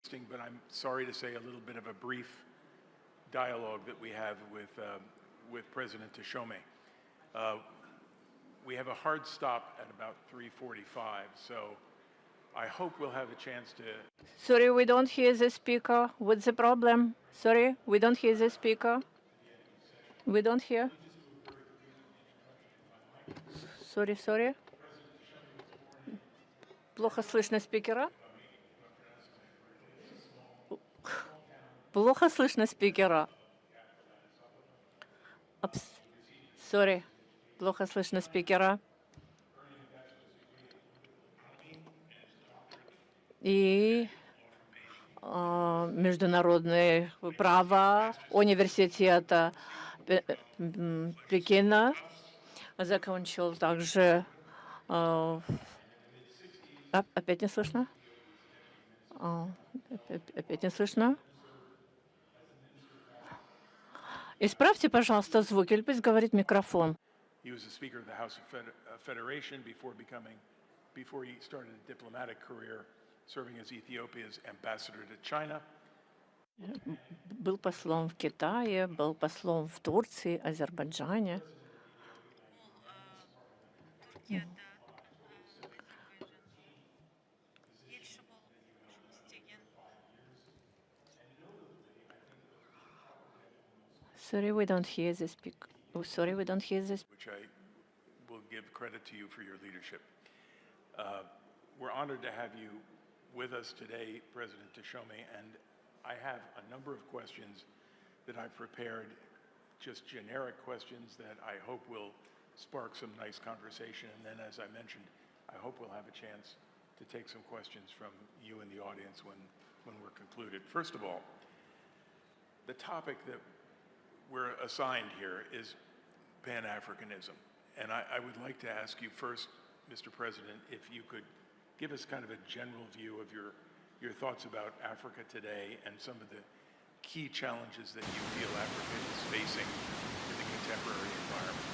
interesting, but I'm sorry to say a little bit of a brief dialogue that we have with President Teshome. We have a hard stop at about 3:45, so I hope we'll have a chance to. Sorry, we don't hear the speaker. What's the problem? Sorry, we don't hear the speaker. We don't hear. Sorry. Плохо слышно спикера. Плохо слышно спикера. Sorry, плохо слышно спикера. И международное право университета Пекина закончил также. Опять не слышно? Опять не слышно? Исправьте, пожалуйста, звук, или пусть говорит микрофон. He was a Speaker of the House of Federation before he started a diplomatic career, serving as Ethiopia's ambassador to China. Был послом в Китае, был послом в Турции, Азербайджане. Sorry, we don't hear the speaker. Oh, sorry, we don't hear this. Which I will give credit to you for your leadership. We're honored to have you with us today, President Teshome, and I have a number of questions that I've prepared, just generic questions that I hope will spark some nice conversation. And then, as I mentioned, I hope we'll have a chance to take some questions from you in the audience when we're concluded. First of all, the topic that we're assigned here is Pan-Africanism. And I would like to ask you first, Mr. President, if you could give us kind of a general view of your thoughts about Africa today and some of the key challenges that you feel Africa is facing in the contemporary environment.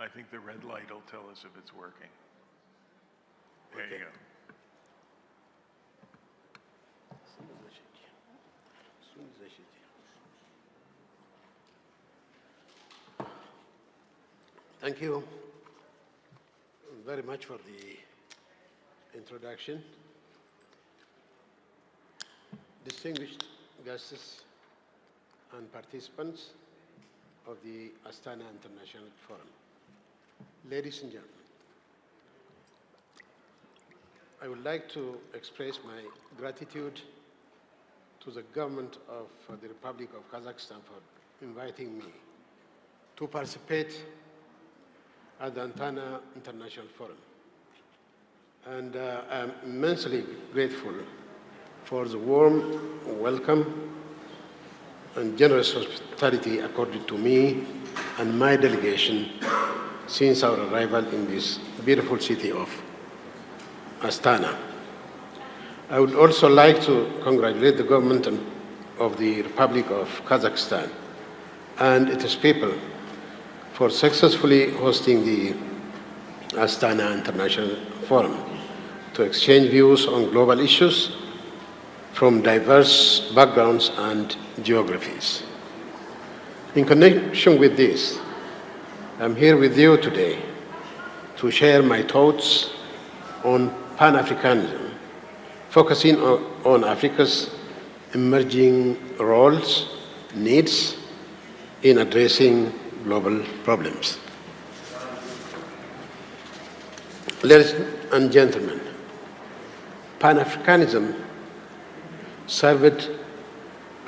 I think the red light will tell us if it's working. There you go. Thank you very much for the introduction. Distinguished guests and participants of the Astana International Forum. Ladies and gentlemen, I would like to express my gratitude to the government of the Republic of Kazakhstan for inviting me to participate at the Astana International Forum. And I'm immensely grateful for the warm welcome and generous hospitality accorded to me and my delegation since our arrival in this beautiful city of Astana. I would also like to congratulate the government of the Republic of Kazakhstan and its people for successfully hosting the Astana International Forum to exchange views on global issues from diverse backgrounds and geographies. In connection with this, I'm here with you today to share my thoughts on Pan-Africanism, focusing on Africa's emerging roles, needs in addressing global problems. Ladies and gentlemen, Pan-Africanism served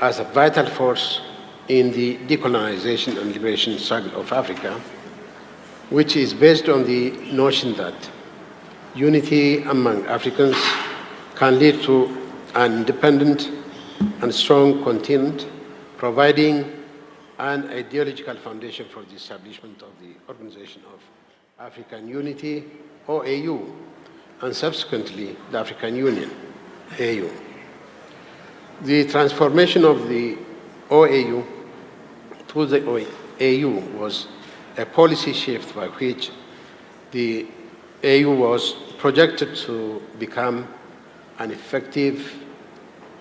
as a vital force in the decolonization and liberation struggle of Africa, which is based on the notion that unity among Africans can lead to an independent and strong continent, providing an ideological foundation for the establishment of the Organization of African Unity, OAU, and subsequently the African Union, AU. The transformation of the OAU to the AU was a policy shift by which the AU was projected to become an effective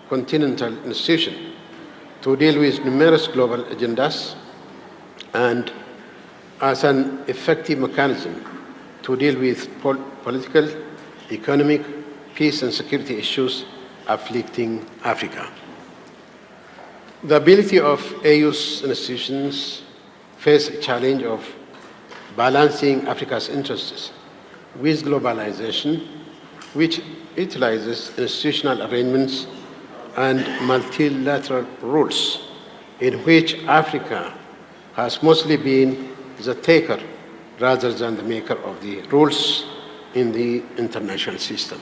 continental institution to deal with numerous global agendas and as an effective mechanism to deal with political, economic, peace and security issues afflicting Africa. The ability of AU's institutions face a challenge of balancing Africa's interests with globalization, which utilizes institutional arrangements and multilateral rules, in which Africa has mostly been the taker rather than the maker of the rules in the international system.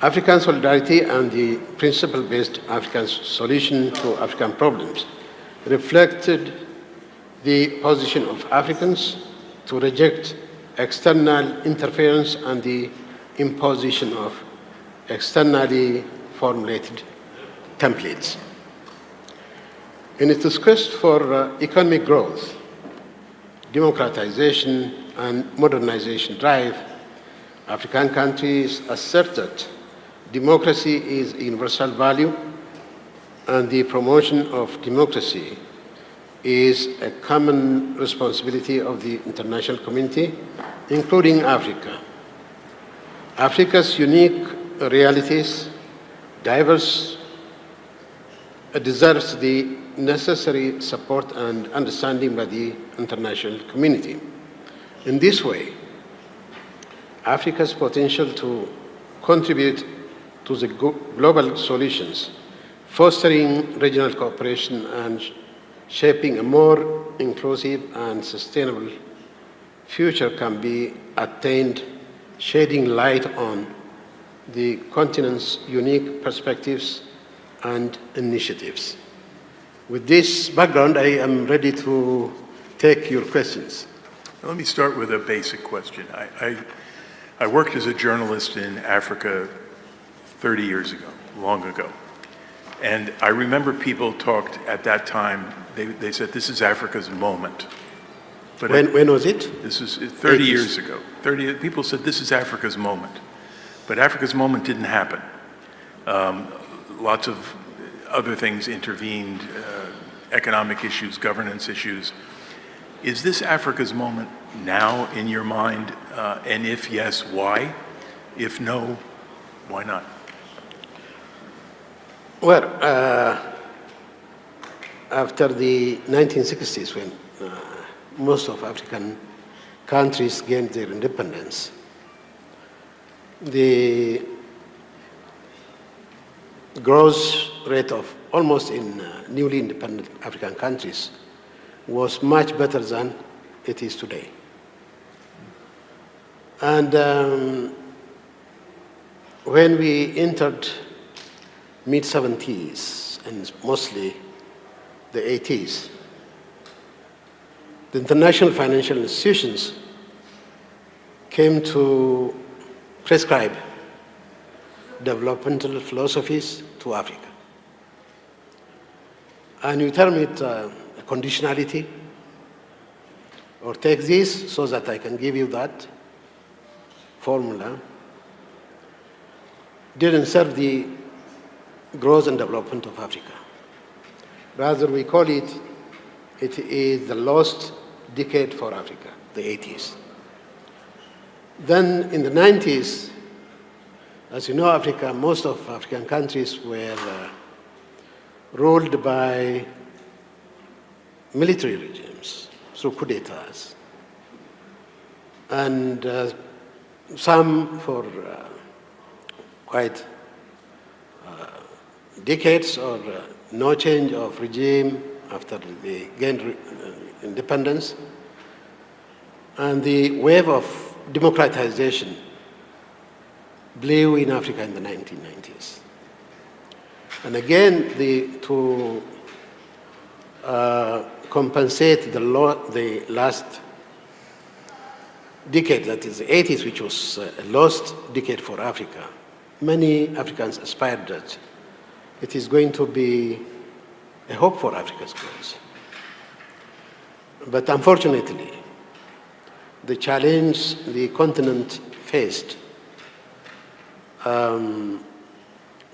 African solidarity and the principle-based African solution to African problems reflected the position of Africans to reject external interference and the imposition of externally formulated templates. In its quest for economic growth, democratization, and modernization drive, African countries assert that democracy is a universal value and the promotion of democracy is a common responsibility of the international community, including Africa. Africa's unique realities, diverse, deserves the necessary support and understanding by the international community. In this way, Africa's potential to contribute to the global solutions, fostering regional cooperation and shaping a more inclusive and sustainable future can be attained, shedding light on the continent's unique perspectives and initiatives. With this background, I am ready to take your questions. Let me start with a basic question. I worked as a journalist in Africa 30 years ago, long ago. And I remember people talked at that time, they said, this is Africa's moment. But when was it? This is 30 80s. years ago. People said, this is Africa's moment. But Africa's moment didn't happen. Lots of other things intervened, economic issues, governance issues. Is this Africa's moment now in your mind? And if yes, why? If no, why not? Well, after the 1960s, when most of African countries gained their independence, the growth rate of almost in newly independent African countries was much better than it is today. And when we entered mid-70s and mostly the 80s, the international financial institutions came to prescribe developmental philosophies to Africa. And you term it conditionality, or take this so that I can give you that formula, didn't serve the growth and development of Africa. Rather, we call it, it is the lost decade for Africa, the 80s. Then in the 90s, as you know, Africa, most of African countries were ruled by military regimes through coup d'etats. And some for quite decades or no change of regime after they gained independence. And the wave of democratization blew in Africa in the 1990s. And again, to compensate the last decade, that is the 80s, which was a lost decade for Africa, many Africans aspired that it is going to be a hope for Africa's growth. But unfortunately, the challenge the continent faced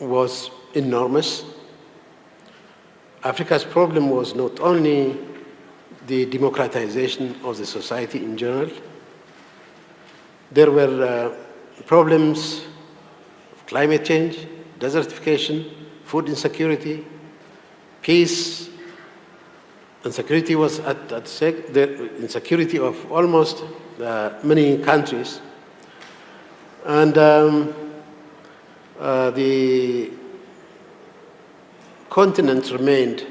was enormous. Africa's problem was not only the democratization of the society in general. There were problems of climate change, desertification, food insecurity, peace, and security was at stake, the insecurity of almost many countries. And the continent remained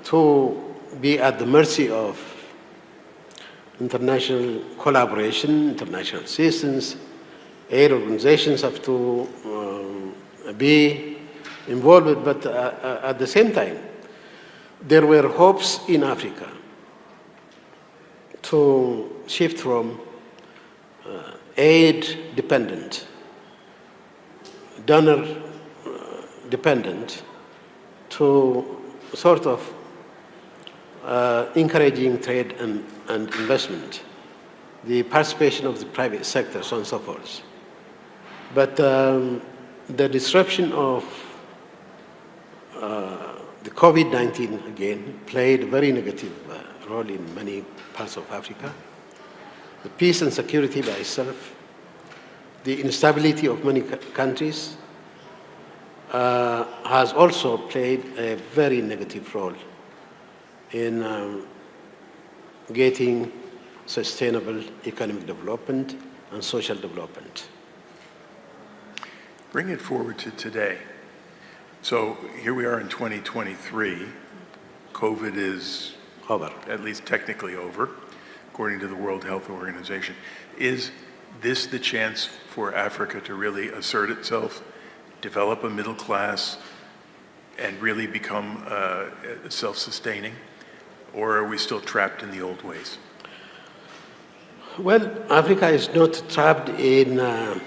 to be at the mercy of international collaboration, international assistance. Aid organizations have to be involved, but at the same time, there were hopes in Africa to shift from aid-dependent, donor-dependent, to sort of encouraging trade and investment, the participation of the private sector, so on and so forth. But the disruption of the COVID-19, again, played a very negative role in many parts of Africa. The peace and security by itself, the instability of many countries, has also played a very negative role in getting sustainable economic development and social development. Bring it forward to today. So here we are in 2023. COVID is Over. at least technically over, according to the World Health Organization. Is this the chance for Africa to really assert itself, develop a middle class, and really become self-sustaining? Or are we still trapped in the old ways? Well, Africa is not trapped in a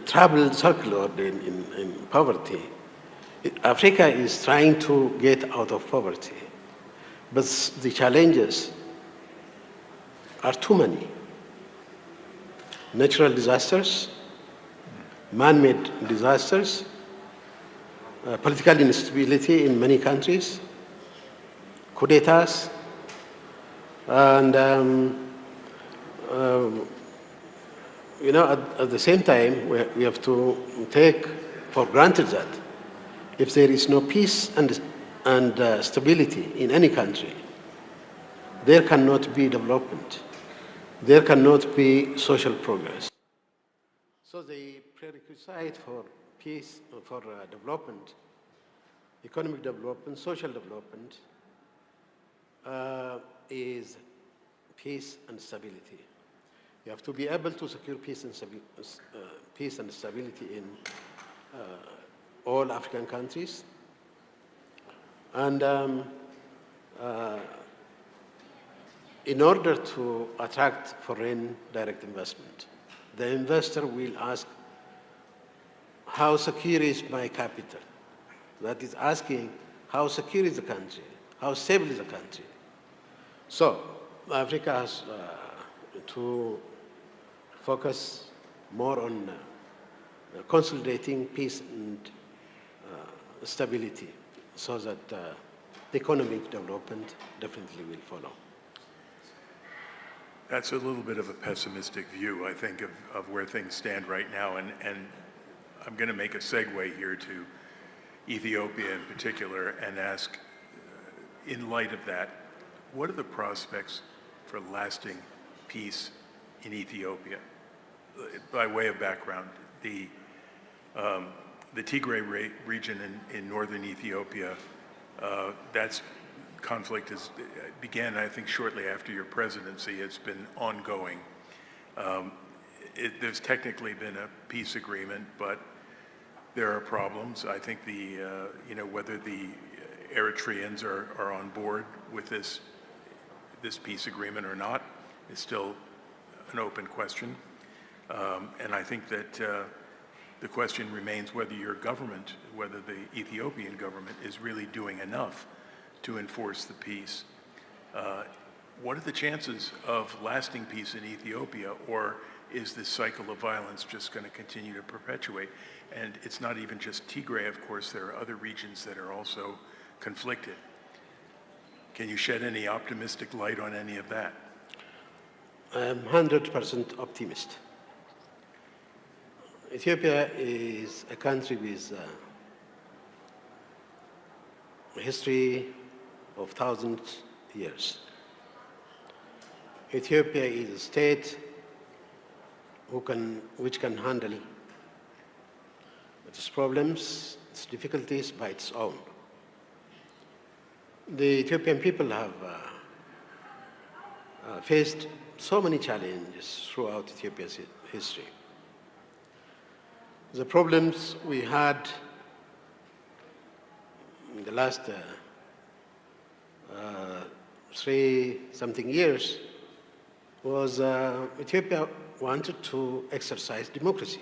troubled circle or in poverty. Africa is trying to get out of poverty, but the challenges are too many. Natural disasters, man-made disasters, political instability in many countries, coup d'etats, and you know, at the same time, we have to take for granted that if there is no peace and stability in any country, there cannot be development. There cannot be social progress. So the prerequisite for peace, for development, economic development, social development, is peace and stability. You have to be able to secure peace and stability in all African countries. And in order to attract foreign direct investment, the investor will ask, how secure is my capital? That is asking, how secure is the country? How stable is the country? So Africa has to focus more on consolidating peace and stability so that economic development definitely will follow. That's a little bit of a pessimistic view, I think, of where things stand right now. And I'm going to make a segue here to Ethiopia in particular and ask, in light of that, what are the prospects for lasting peace in Ethiopia? By way of background, the Tigray region in northern Ethiopia, that's conflict began, I think, shortly after your presidency. It's been ongoing. There's technically been a peace agreement, but there are problems. I think whether the Eritreans are on board with this peace agreement or not is still an open question. And I think that the question remains whether your government, whether the Ethiopian government is really doing enough to enforce the peace. What are the chances of lasting peace in Ethiopia, or is this cycle of violence just going to continue to perpetuate? And it's not even just Tigray, of course, there are other regions that are also conflicted. Can you shed any optimistic light on any of that? I am 100% optimist. Ethiopia is a country with a history of thousands of years. Ethiopia is a state which can handle its problems, its difficulties by its own. The Ethiopian people have faced so many challenges throughout Ethiopia's history. The problems we had in the last 3-something years was Ethiopia wanted to exercise democracy.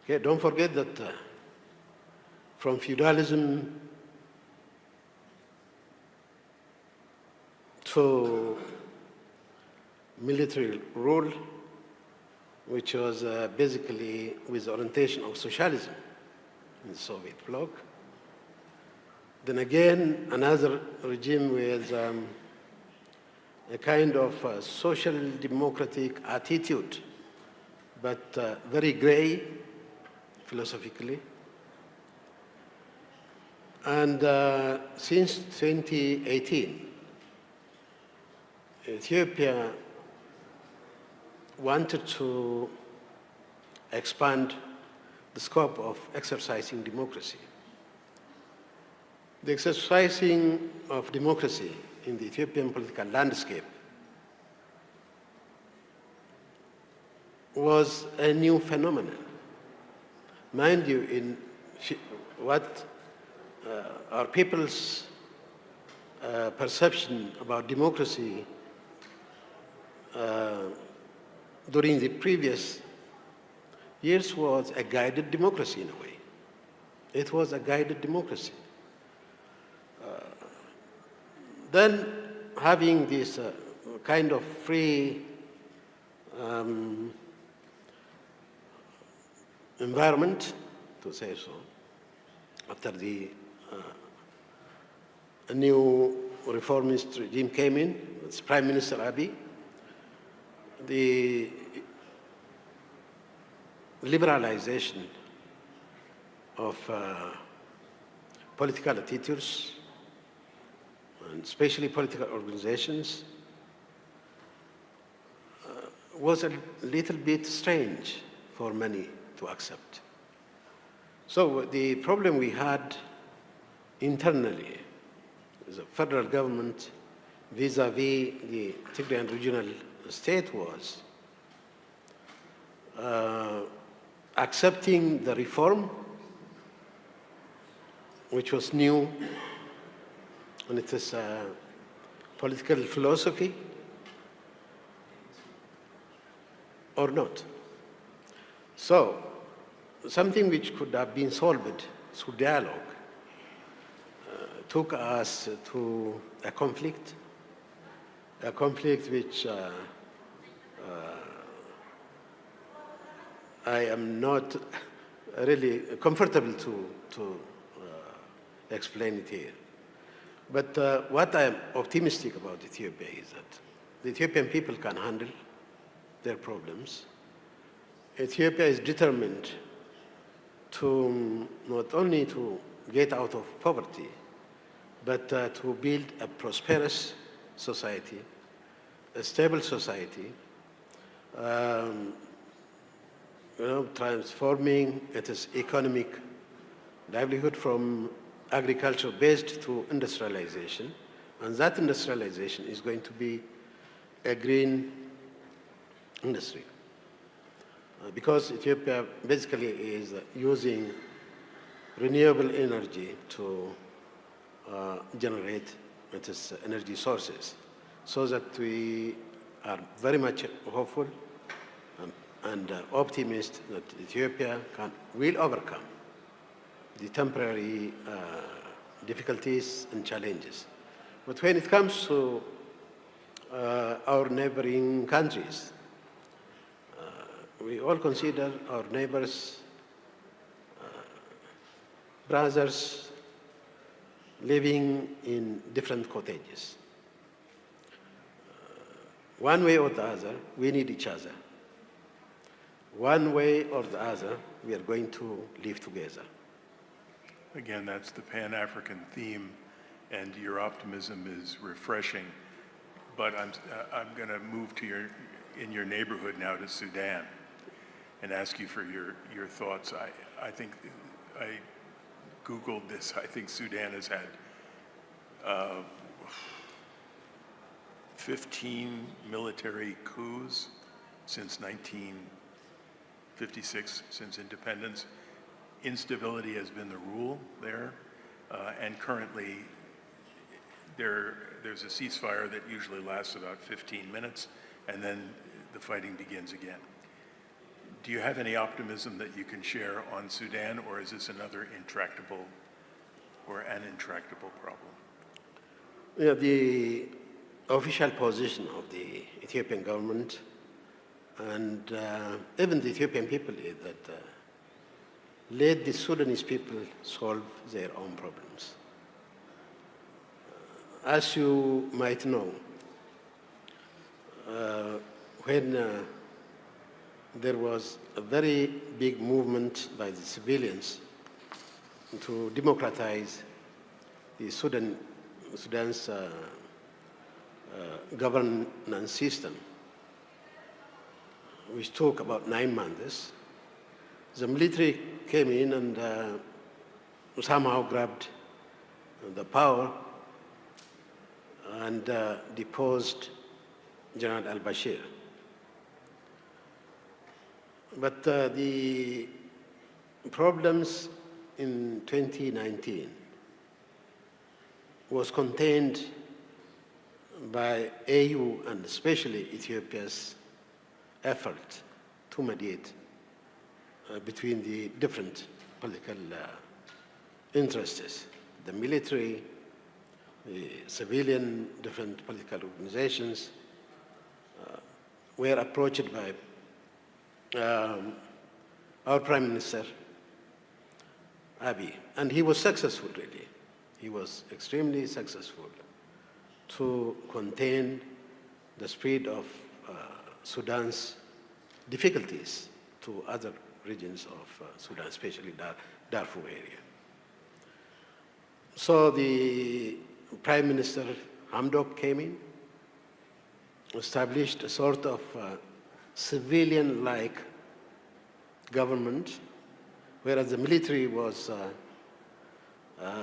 Okay, don't forget that from feudalism to military rule, which was basically with orientation of socialism in the Soviet bloc. Then again, another regime with a kind of social democratic attitude, but very gray philosophically. And since 2018, Ethiopia wanted to expand the scope of exercising democracy. The exercising of democracy in the Ethiopian political landscape was a new phenomenon. Mind you, in what our people's perception about democracy during the previous years was a guided democracy in a way. It was a guided democracy. Then having this kind of free environment, to say so, after the new reformist regime came in, it's Prime Minister Abiy, the liberalization of political attitudes, and especially political organizations, was a little bit strange for many to accept. So the problem we had internally as a federal government vis-à-vis the Tigrayan regional state was accepting the reform, which was new, and it is political philosophy, or not. So, something which could have been solved through dialogue took us to a conflict which I am not really comfortable to explain it here. But what I am optimistic about Ethiopia is that the Ethiopian people can handle their problems. Ethiopia is determined to not only to get out of poverty, but to build a prosperous society, a stable society, transforming its economic livelihood from agriculture-based to industrialization. And that industrialization is going to be a green industry. Because Ethiopia basically is using renewable energy to generate its energy sources, so that we are very much hopeful and optimist that Ethiopia will overcome the temporary difficulties and challenges. But when it comes to our neighboring countries, we all consider our neighbors, brothers, living in different cottages. One way or the other, we need each other. One way or the other, we are going to live together. Again, that's the Pan-African theme, and your optimism is refreshing. But I'm going to move to in your neighborhood now to Sudan and ask you for your thoughts. I think I Googled this. I think Sudan has had 15 military coups since 1956, since independence. Instability has been the rule there, and currently there's a ceasefire that usually lasts about 15 minutes, and then the fighting begins again. Do you have any optimism that you can share on Sudan, or is this another intractable or an intractable problem? Yeah, the official position of the Ethiopian government and even the Ethiopian people is that let the Sudanese people solve their own problems. As you might know, when there was a very big movement by the civilians to democratize the Sudan's governance system, which took about 9 months. The military came in and somehow grabbed the power and deposed General al-Bashir. But the problems in 2019 was contained by AU and especially Ethiopia's effort to mediate between the different political interests, the military, the civilian, different political organizations were approached by our Prime Minister, Abiy, and he was successful really. He was extremely successful to contain the spread of Sudan's difficulties to other regions of Sudan, especially Darfur area. So the Prime Minister Hamdok came in, established a sort of civilian-like government, whereas the military was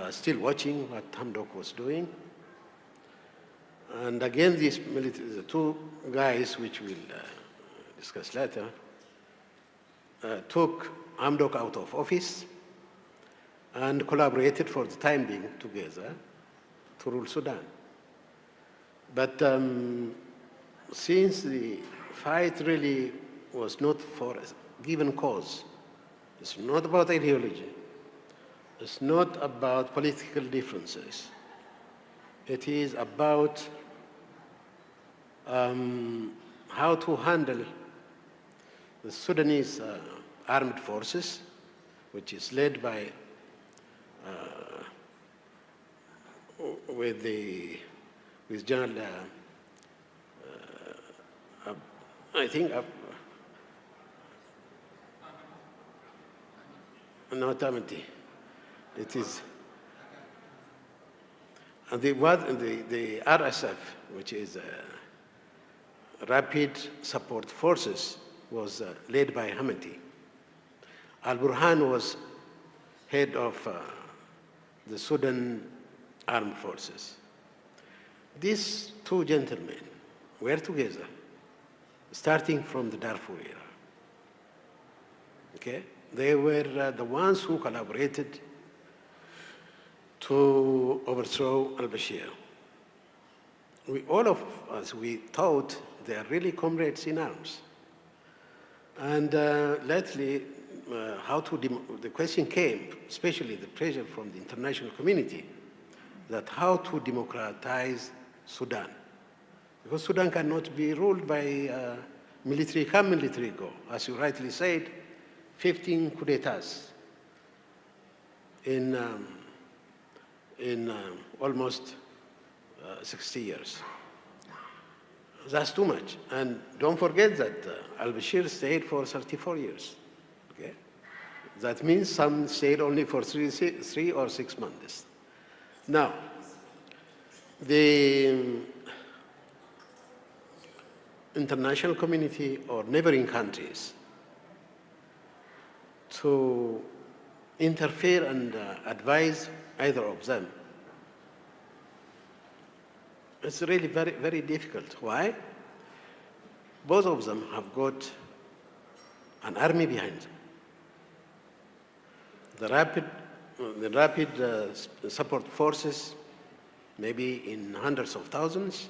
still watching what Hamdok was doing. And again, these military, the two guys, which we'll discuss later, took Hamdok out of office and collaborated for the time being together to rule Sudan. But since the fight really was not for a given cause, it's not about ideology, it's not about political differences, it is about how to handle the Sudanese armed forces, which is led by with General I think not Amity. It is the RSF, which is Rapid Support Forces, was led by Hamati. Al-Burhan was head of the Sudan Armed Forces. These two gentlemen were together, starting from the Darfur era. Okay? They were the ones who collaborated to overthrow al-Bashir. All of us, we thought they are really comrades in arms. And lately, the question came, especially the pressure from the international community, that how to democratize Sudan. Because Sudan cannot be ruled by military come, military go. As you rightly said, 15 coups d'etats in almost 60 years. That's too much. And don't forget that al-Bashir stayed for 34 years. Okay? That means some stayed only for 3 or 6 months. Now, the international community or neighboring countries to interfere and advise either of them, it's really very, very difficult. Why? Both of them have got an army behind them. The rapid support forces, maybe in hundreds of thousands.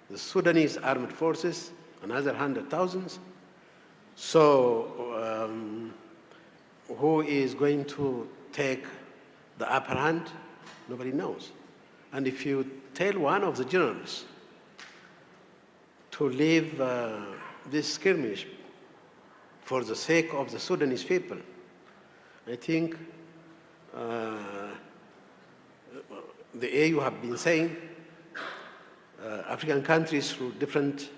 The Sudanese armed forces, another 100,000. So who is going to take the upper hand? Nobody knows. And if you tell one of the generals to leave this skirmish for the sake of the Sudanese people, I think the AU have been saying African countries through different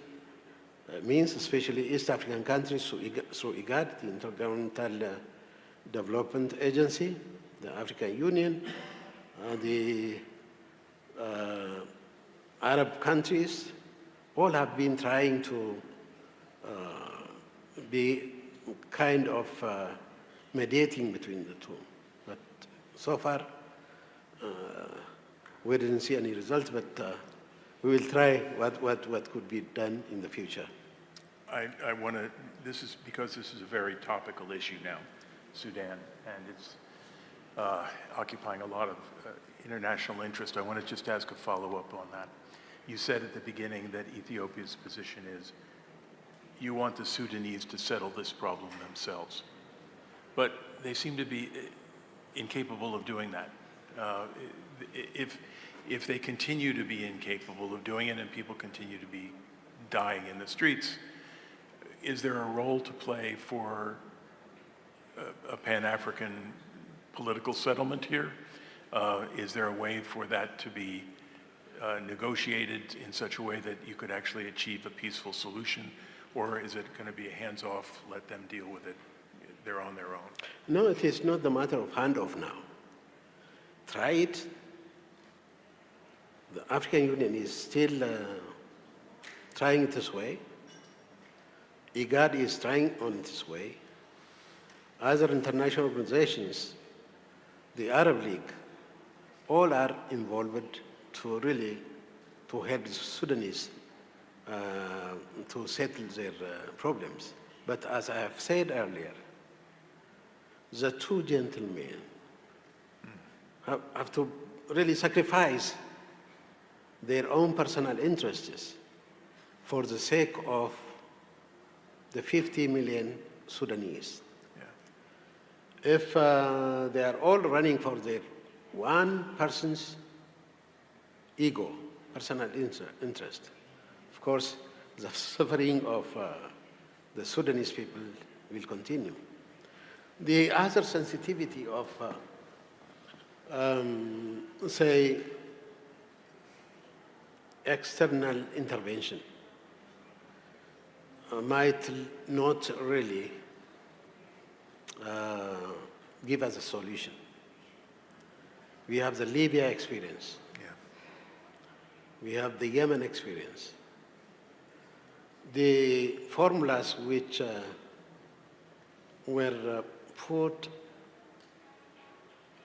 means, especially East African countries through IGAD, the Intergovernmental Development Agency, the African Union, the Arab countries, all have been trying to be kind of mediating between the two. But so far, we didn't see any results, but we will try what could be done in the future. I want to, this is because this is a very topical issue now, Sudan, and it's occupying a lot of international interest. I want to just ask a follow-up on that. You said at the beginning that Ethiopia's position is you want the Sudanese to settle this problem themselves. But they seem to be incapable of doing that. If they continue to be incapable of doing it and people continue to be dying in the streets, is there a role to play for a Pan-African political settlement here? Is there a way for that to be negotiated in such a way that you could actually achieve a peaceful solution? Or is it going to be a hands-off, let them deal with it, they're on their own? No, it is not the matter of handoff now. Try it. The African Union is still trying it this way. IGAD is trying on this way. Other international organizations, the Arab League, all are involved to really to help the Sudanese to settle their problems. But as I have said earlier, the two gentlemen have to really sacrifice their own personal interests for the sake of the 50 million Sudanese. Yeah. If they are all running for their one person's ego, personal interest, of course, the suffering of the Sudanese people will continue. The other sensitivity of, say, external intervention might not really give us a solution. We have the Libya experience. Yeah. We have the Yemen experience. The formulas which were put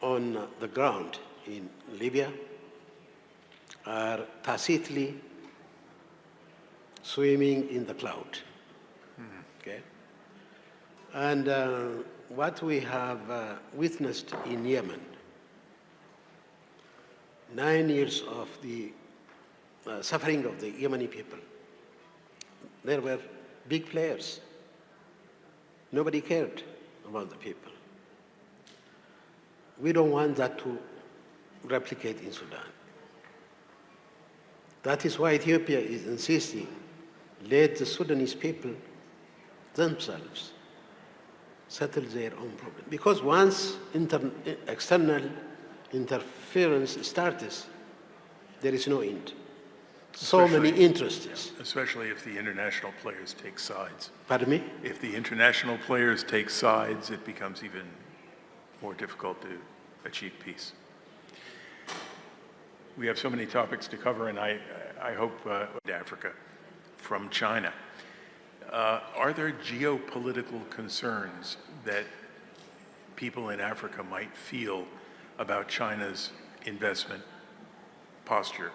on the ground in Libya are tacitly swimming in the cloud. Okay? And what we have witnessed in Yemen, 9 years of the suffering of the Yemeni people, there were big players Nobody cared about the people. We don't want that to replicate in Sudan. That is why Ethiopia is insisting, let the Sudanese people themselves settle their own problem. Because once external interference starts, there is no end. So many interests. Especially if the international players take sides. Pardon me? If the international players take sides, it becomes even more difficult to achieve peace. We have so many topics to cover, and I hope Africa from China. Are there geopolitical concerns that people in Africa might feel about China's investment posture,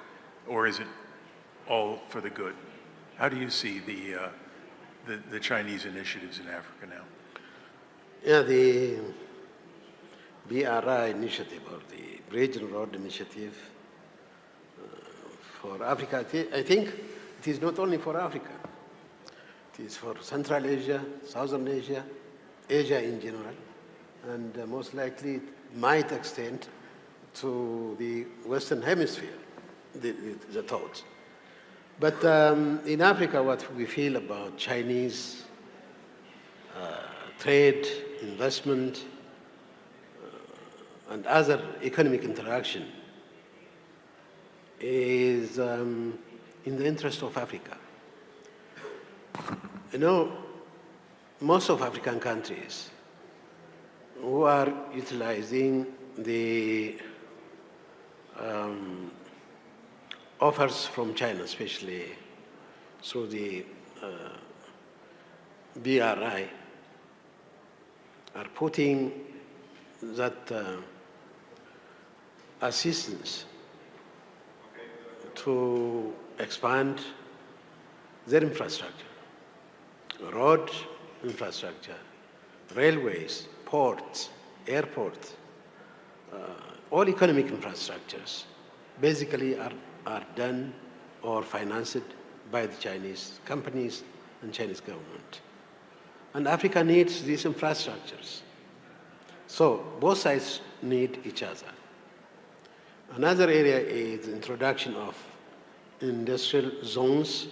or is it all for the good? How do you see the Chinese initiatives in Africa now? Yeah, the BRI initiative, or the Bridge and Road Initiative for Africa, I think it is not only for Africa. It is for Central Asia, Southern Asia, Asia in general, and most likely it might extend to the Western Hemisphere, the thoughts. But in Africa, what we feel about Chinese trade, investment, and other economic interaction is in the interest of Africa. You know, most of African countries who are utilizing the offers from China, especially through the BRI, are putting that assistance to expand their infrastructure, road infrastructure, railways, ports, airports, all economic infrastructures basically are done or financed by the Chinese companies and Chinese government. And Africa needs these infrastructures. So both sides need each other. Another area is the introduction of industrial zones,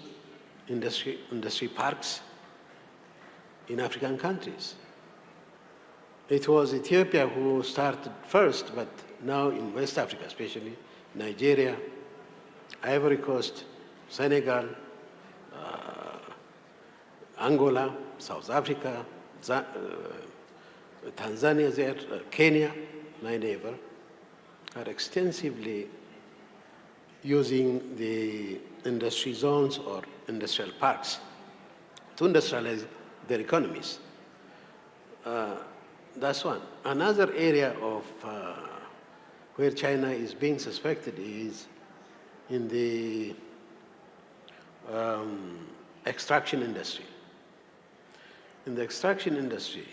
industry parks in African countries. It was Ethiopia who started first, but now in West Africa, especially Nigeria, Ivory Coast, Senegal, Angola, South Africa, Tanzania there, Kenya, my neighbor, are extensively using the industry zones or industrial parks to industrialize their economies. That's one. Another area of where China is being suspected is in the extraction industry. In the extraction industry,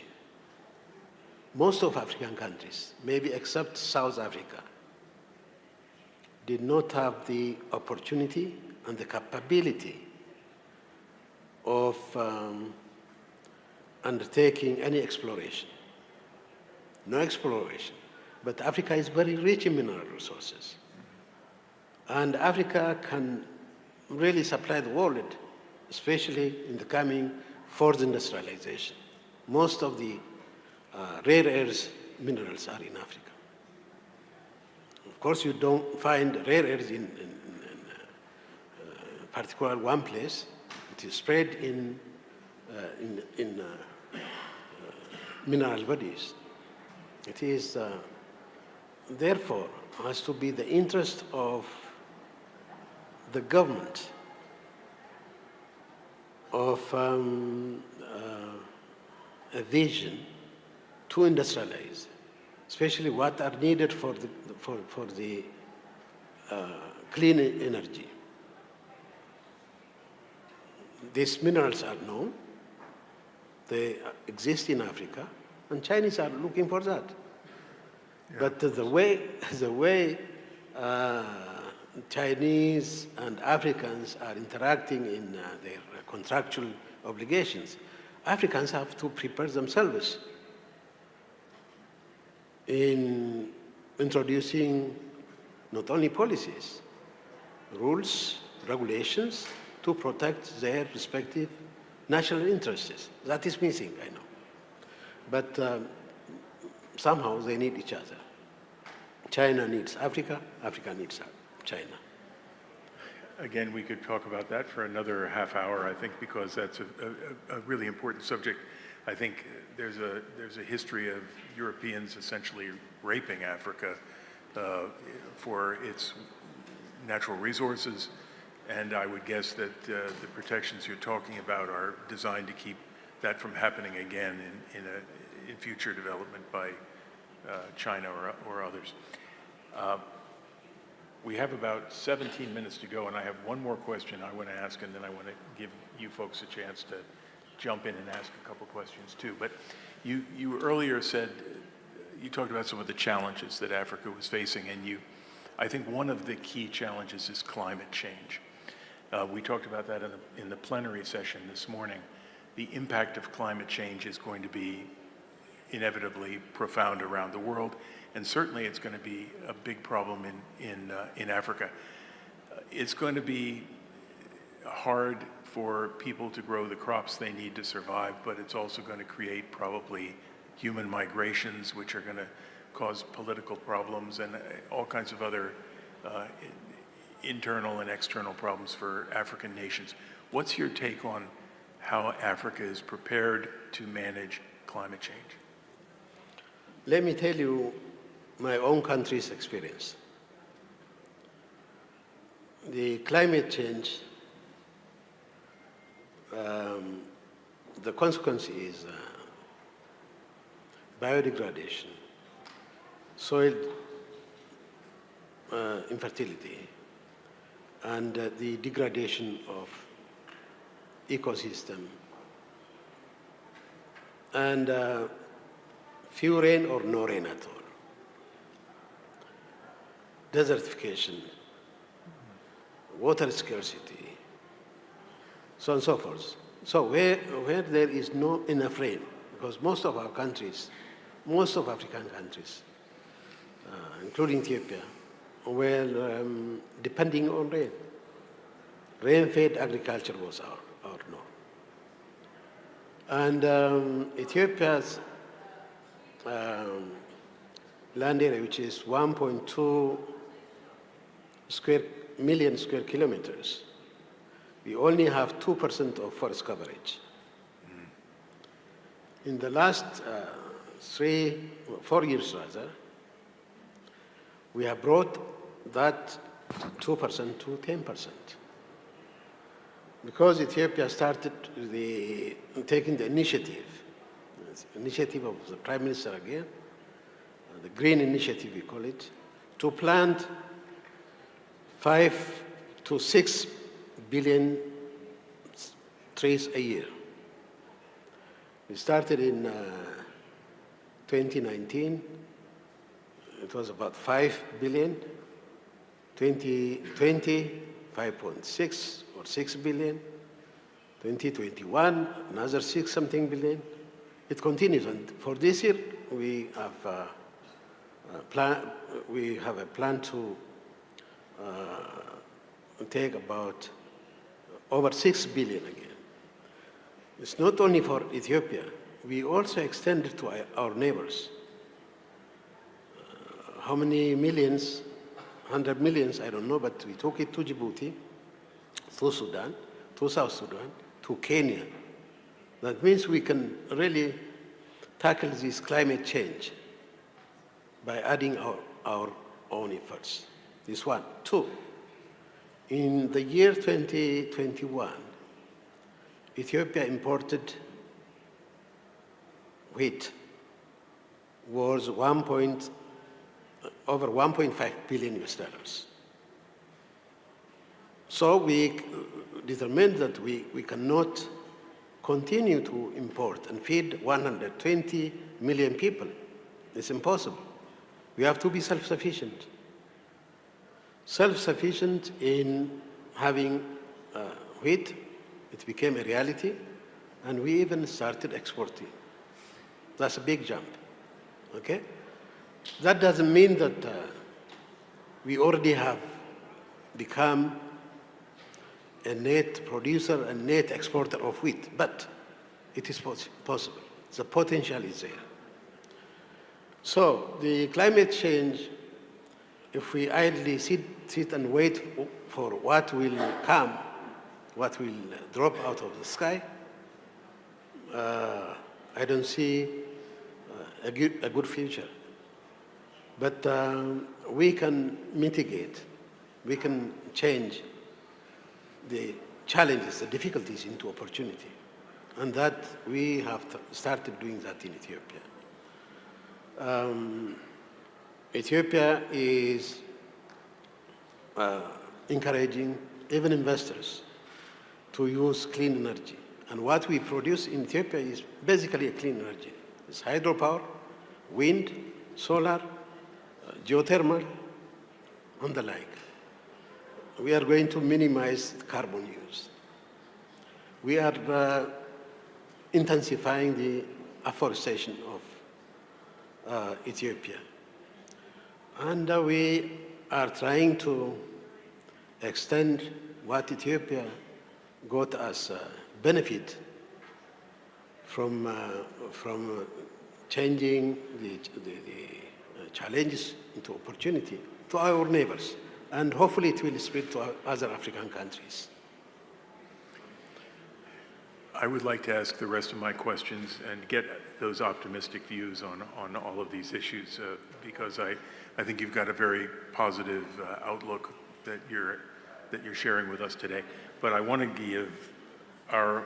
most of African countries, maybe except South Africa, did not have the opportunity and the capability of undertaking any exploration. No exploration. But Africa is very rich in mineral resources. And Africa can really supply the world, especially in the coming fourth industrialization. Most of the rare earth minerals are in Africa. Of course, you don't find rare earths in particular one place. It is spread in mineral bodies. It is, therefore, has to be the interest of the government of a vision to industrialize, especially what are needed for the clean energy. These minerals are known, they exist in Africa, and Chinese are looking for that. Yeah. But the way Chinese and Africans are interacting in their contractual obligations Africans have to prepare themselves in introducing not only policies, rules, regulations to protect their respective national interests. That is missing, I know. But somehow they need each other. China needs Africa, Africa needs China. Again, we could talk about that for another half hour, I think, because that's a really important subject. I think there's a history of Europeans essentially raping Africa for its natural resources, and I would guess that the protections you're talking about are designed to keep that from happening again in future development by China or others. We have about 17 minutes to go, and I have one more question I want to ask, and then I want to give you folks a chance to jump in and ask a couple questions too. But you earlier said, you talked about some of the challenges that Africa was facing, and I think one of the key challenges is climate change. We talked about that in the plenary session this morning. The impact of climate change is going to be inevitably profound around the world, and certainly it's going to be a big problem in Africa. It's going to be hard for people to grow the crops they need to survive, but it's also going to create probably human migrations, which are going to cause political problems and all kinds of other internal and external problems for African nations. What's your take on how Africa is prepared to manage climate change? Let me tell you my own country's experience. The climate change, the consequence is biodegradation, soil infertility, and the degradation of ecosystem, and few rain or no rain at all. Desertification, water scarcity, so on and so forth. So where there is no enough rain, because most of our countries, most of African countries, including Ethiopia, were depending on rain. Rain-fed agriculture was our norm. And Ethiopia's land area, which is 1.2 million square kilometers, we only have 2% of forest coverage. In the last 4 years rather, we have brought that 2% to 10%. Because Ethiopia started taking the initiative of the Prime Minister again, the Green Initiative we call it, to plant 5 to 6 billion trees a year. We started in 2019. It was about 5 billion. 2020, 5.6 or 6 billion. 2021, another 6 something billion. It continues, and for this year we have a plan to take about over 6 billion again. It's not only for Ethiopia. We also extend it to our neighbors. How many millions? 100 millions, I don't know, but we took it to Djibouti, to Sudan, to South Sudan, to Kenya. That means we can really tackle this climate change by adding our own efforts. This one. Two, in the year 2021, Ethiopia imported wheat worth over 1.5 billion US dollars. So we determined that we cannot continue to import and feed 120 million people. It's impossible. We have to be self-sufficient. Self-sufficient in having wheat, it became a reality, and we even started exporting. That's a big jump, okay? That doesn't mean that we already have become a net producer and net exporter of wheat, but it is possible. The potential is there. So the climate change, if we idly sit and wait for what will come, what will drop out of the sky, I don't see a good future. But we can mitigate, we can change the challenges, the difficulties into opportunity. And that we have started doing that in Ethiopia. Ethiopia is encouraging even investors to use clean energy. And what we produce in Ethiopia is basically a clean energy. It's hydropower, wind, solar, geothermal, and the like. We are going to minimize carbon use. We are intensifying the afforestation of Ethiopia. And we are trying to extend what Ethiopia got as a benefit from changing the challenges into opportunity to our neighbors. And hopefully it will spread to other African countries. I would like to ask the rest of my questions and get those optimistic views on all of these issues because I think you've got a very positive outlook that you're sharing with us today. But I want to give our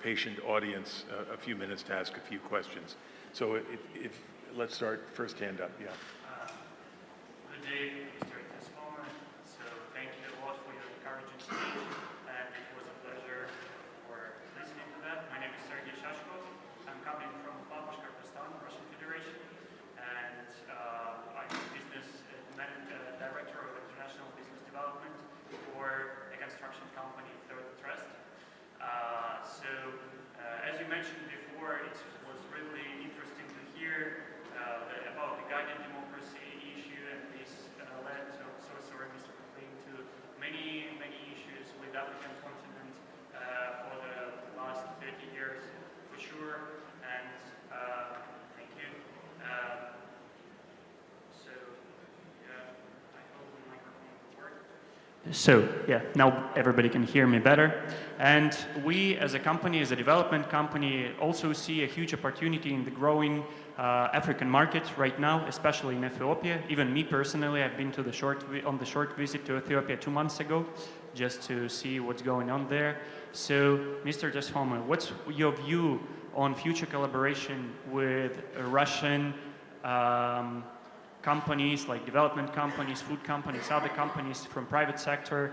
patient audience a few minutes to ask a few questions. So if let's start first hand up. Yeah. Good day, Mr. Teshome. So thank you a lot for your encouraging speech, and it was a pleasure for listening to that. My name is Sergey Shashkov. I'm coming from Bashkortostan, Russian Federation, and I'm director of international business development for a construction company, Third Trust. As you mentioned before, it was really interesting to hear about the guided democracy issue, and this led to, so sorry, Mr. McLean, to many issues with African continent for the last 30 years, for sure. And thank you. I hope the microphone will work. So, yeah, now everybody can hear me better. And we, as a company, as a development company, also see a huge opportunity in the growing African market right now, especially in Ethiopia. Even me personally, I've been to on the short visit to Ethiopia 2 months ago, just to see what's going on there. So, Mr. Teshome, what's your view on future collaboration with Russian companies, like development companies, food companies, other companies from private sector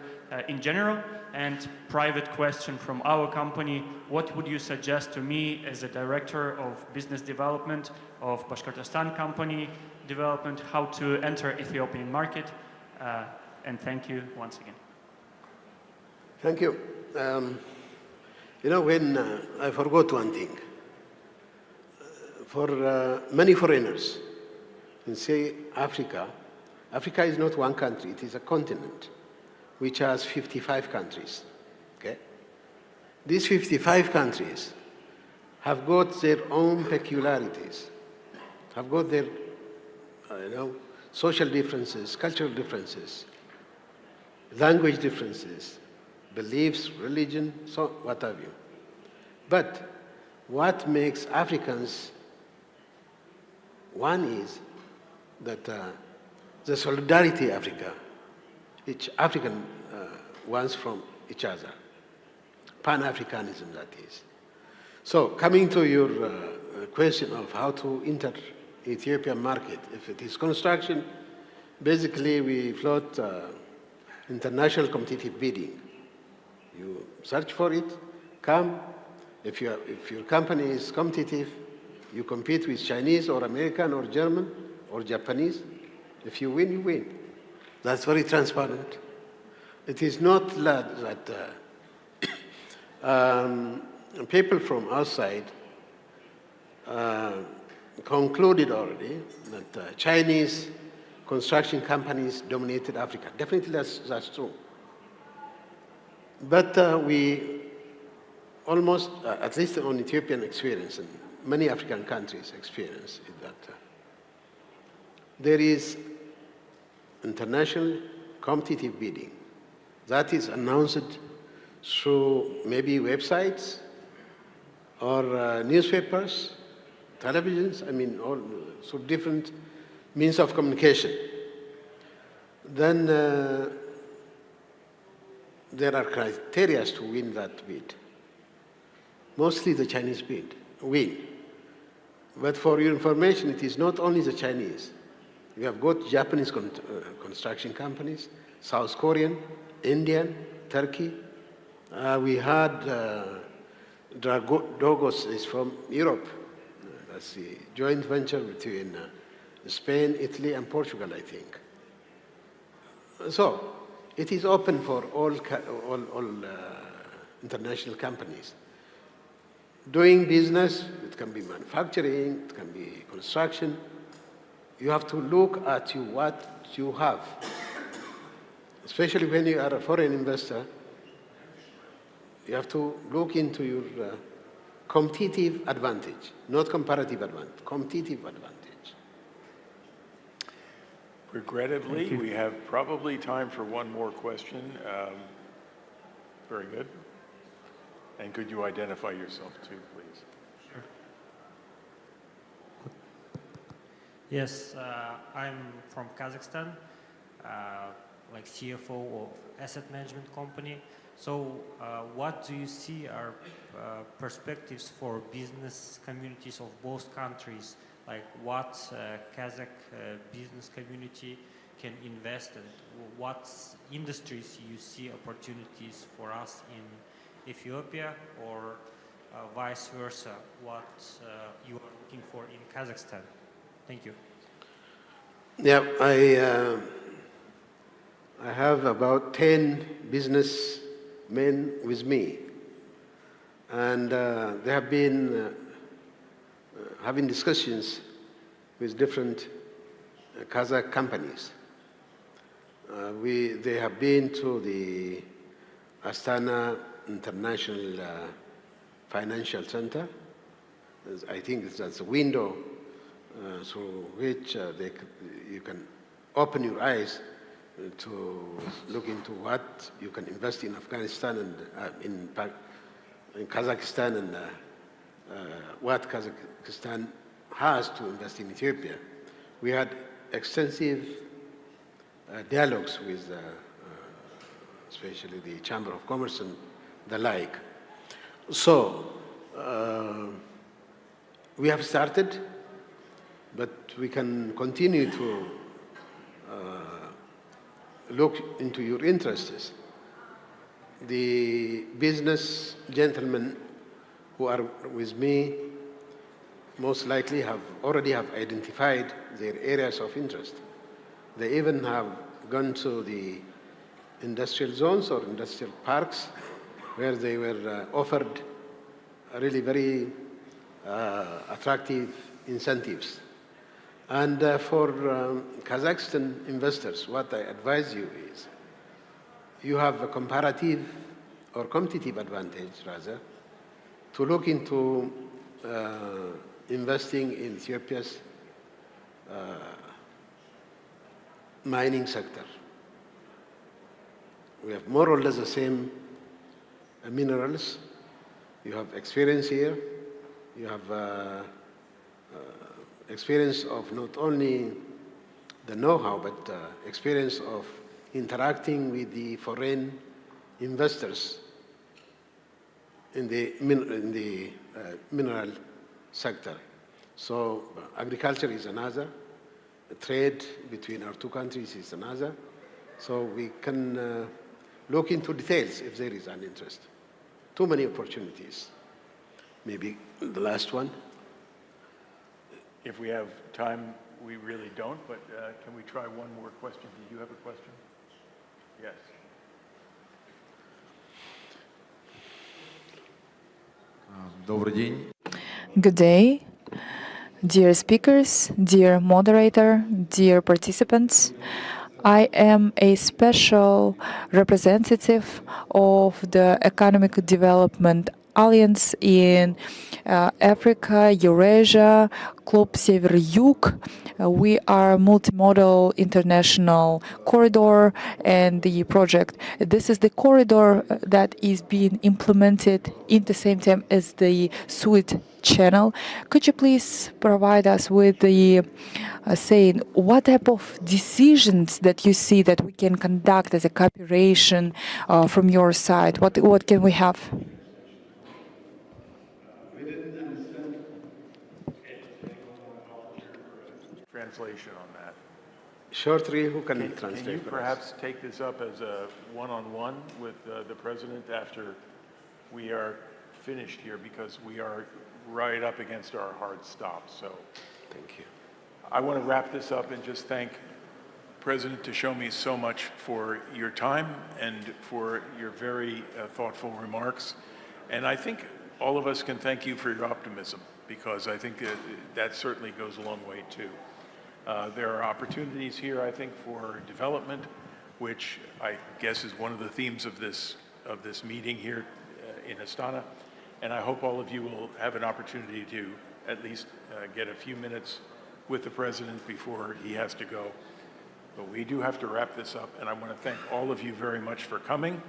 in general? And private question from our company, what would you suggest to me as a director of business development of Bashkortostan company development, how to enter Ethiopian market? And thank you once again. Thank you. You know, when I forgot one thing, for many foreigners, in say Africa is not one country, it is a continent which has 55 countries, okay? These 55 countries have got their own peculiarities, have got their, social differences, cultural differences, language differences, beliefs, religion, so what have you. But what makes Africans one is that the solidarity Africa, each African wants from each other, Pan-Africanism that is. So coming to your question of how to enter Ethiopian market, if it is construction, basically we float international competitive bidding. You search for it, come. If your company is competitive, you compete with Chinese or American or German or Japanese. If you win, you win. That's very transparent. It is not that people from outside concluded already that Chinese construction companies dominated Africa. Definitely that's true. But we almost, at least on Ethiopian experience, and many African countries' experience, is that there is international competitive bidding that is announced through maybe websites or newspapers, televisions, I mean, all through different means of communication. Then there are criteria to win that bid. Mostly the Chinese win. But for your information, it is not only the Chinese. We have got Japanese construction companies, South Korean, Indian, Turkey. We had Dragos is from Europe. That's the joint venture between Spain, Italy, and Portugal, I think. So it is open for all international companies. Doing business, it can be manufacturing, it can be construction. You have to look at what you have. Especially when you are a foreign investor, you have to look into your competitive advantage, not comparative advantage, competitive advantage. Regrettably, we have probably time for one more question. Very good. And could you identify yourself too, please? Sure. Yes, I'm from Kazakhstan, like CFO of asset management company. So what do you see are perspectives for business communities of both countries? Like what Kazakh business community can invest in? What industries you see opportunities for us in Ethiopia, or vice versa, what you are looking for in Kazakhstan? Thank you. Yeah, I have about 10 businessmen with me, and they have been having discussions with different Kazakh companies. They have been to the Astana International Financial Center. I think that's a window through which you can open your eyes to look into what you can invest in Afghanistan and in Kazakhstan, and what Kazakhstan has to invest in Ethiopia. We had extensive dialogues with especially the Chamber of Commerce and the like. So we have started, but we can continue to look into your interests. The business gentlemen who are with me most likely already have identified their areas of interest. They even have gone to the industrial zones or industrial parks where they were offered really very attractive incentives. And for Kazakhstan investors, what I advise you is, you have a comparative or competitive advantage, rather, to look into investing in Ethiopia's mining sector. We have more or less the same minerals. You have experience here. You have experience of not only the know-how, but experience of interacting with the foreign investors in the mineral sector. So agriculture is another. Trade between our two countries is another. So we can look into details if there is an interest. Too many opportunities. Maybe the last one. If we have time, we really don't, but can we try one more question? Do you have a question? Yes. Добрый день. Good day, dear speakers, dear moderator, dear participants. I am a special representative of the Economic Development Alliance in Africa, Eurasia, Club Sever-Yug. We are a multimodal international corridor and the project. This is the corridor that is being implemented in the same time as the Suez Channel. Could you please provide us with the saying what type of decisions that you see that we can conduct as a cooperation from your side? What can we have? Translation on that. Shortly, who can Can translate you for us? perhaps take this up as a one-on-one with the president after we are finished here, because we are right up against our hard stop. So Thank you. I want to wrap this up and just thank President Teshome so much for your time and for your very thoughtful remarks. And I think all of us can thank you for your optimism, because I think that certainly goes a long way too. There are opportunities here, I think, for development, which I guess is one of the themes of this meeting here in Astana. And I hope all of you will have an opportunity to at least get a few minutes with the president before he has to go. But we do have to wrap this up, and I want to thank all of you very much for coming,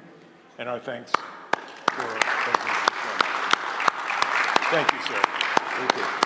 and our thanks for President Teshome. Thank you, sir. Thank you.